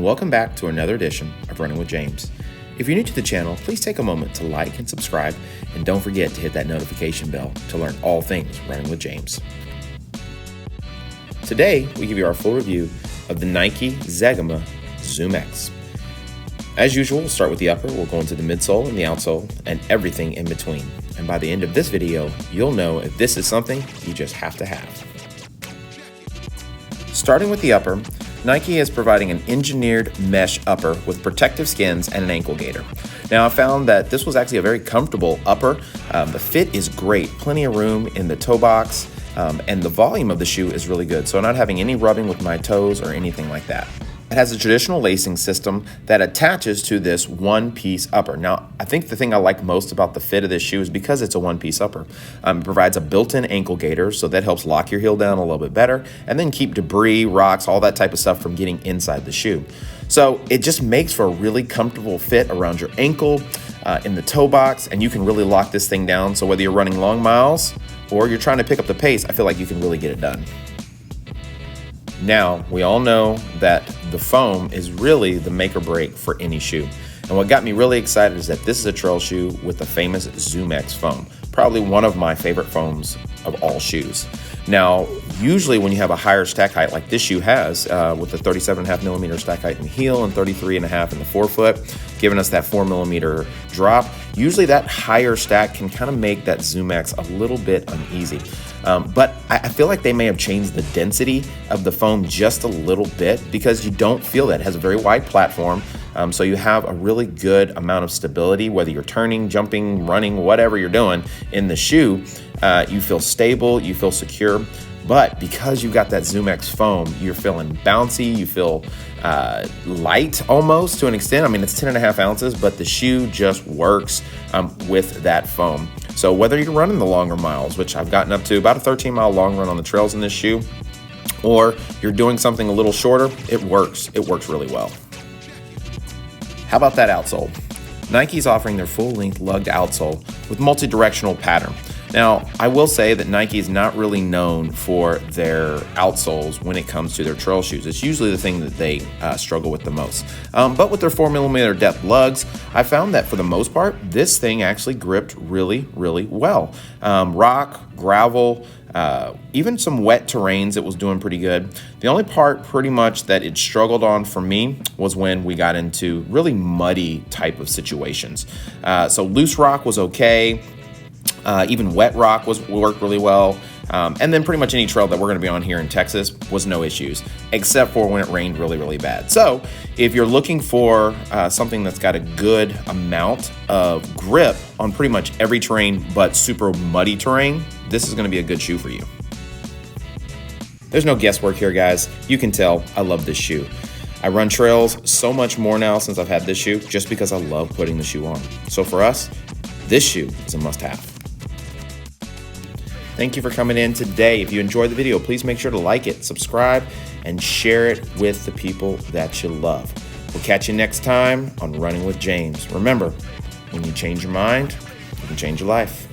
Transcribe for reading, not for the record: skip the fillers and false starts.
welcome back to another edition of Running with James. If you're new to the channel, please take a moment to like and subscribe, and don't forget to hit that notification bell to learn all things running with James. Today, we give you our full review of the Nike Zegama ZoomX. As usual, we'll start with the upper, we'll go into the midsole and the outsole, and everything in between. And by the end of this video, you'll know if this is something you just have to have. Starting with the upper, Nike is providing an engineered mesh upper with protective skins and an ankle gaiter. Now, I found that this was actually a very comfortable upper. The fit is great, plenty of room in the toe box, and the volume of the shoe is really good, so I'm not having any rubbing with my toes or anything like that. It has a traditional lacing system that attaches to this one-piece upper. Now, I think the thing I like most about the fit of this shoe is because it's a one-piece upper. It provides a built-in ankle gaiter, so that helps lock your heel down a little bit better, and then keep debris, rocks, all that type of stuff from getting inside the shoe. So it just makes for a really comfortable fit around your ankle, in the toe box, and you can really lock this thing down. So whether you're running long miles or you're trying to pick up the pace, I feel like you can really get it done. Now, we all know that the foam is really the make or break for any shoe. And what got me really excited is that this is a trail shoe with the famous ZoomX foam, probably one of my favorite foams of all shoes. Now, usually when you have a higher stack height like this shoe has, with the 37.5 millimeter stack height in the heel and 33.5 in the forefoot, giving us that 4 millimeter drop, usually that higher stack can kind of make that ZoomX a little bit uneasy. But I feel like they may have changed the density of the foam just a little bit because you don't feel that. It has a very wide platform, so you have a really good amount of stability, whether you're turning, jumping, running, whatever you're doing in the shoe. You feel stable, you feel secure, but because you've got that ZoomX foam, you're feeling bouncy, you feel light almost to an extent. I mean, it's 10.5 ounces, but the shoe just works with that foam. So whether you're running the longer miles, which I've gotten up to about a 13-mile long run on the trails in this shoe, or you're doing something a little shorter, it works. It works really well. How about that outsole? Nike's offering their full-length lugged outsole with multidirectional pattern. Now, I will say that Nike is not really known for their outsoles when it comes to their trail shoes. It's usually the thing that they struggle with the most. But with their 4 millimeter depth lugs, I found that for the most part, this thing actually gripped really, really well. Rock, gravel, even some wet terrains, it was doing pretty good. The only part pretty much that it struggled on for me was when we got into really muddy type of situations. So loose rock was okay. Even wet rock worked really well. And then pretty much any trail that we're going to be on here in Texas was no issues, except for when it rained really, really bad. So if you're looking for something that's got a good amount of grip on pretty much every terrain but super muddy terrain, this is going to be a good shoe for you. There's no guesswork here, guys. You can tell I love this shoe. I run trails so much more now since I've had this shoe just because I love putting the shoe on. So for us, this shoe is a must-have. Thank you for coming in today. If you enjoyed the video, please make sure to like it, subscribe, and share it with the people that you love. We'll catch you next time on Running with James. Remember, when you change your mind, you can change your life.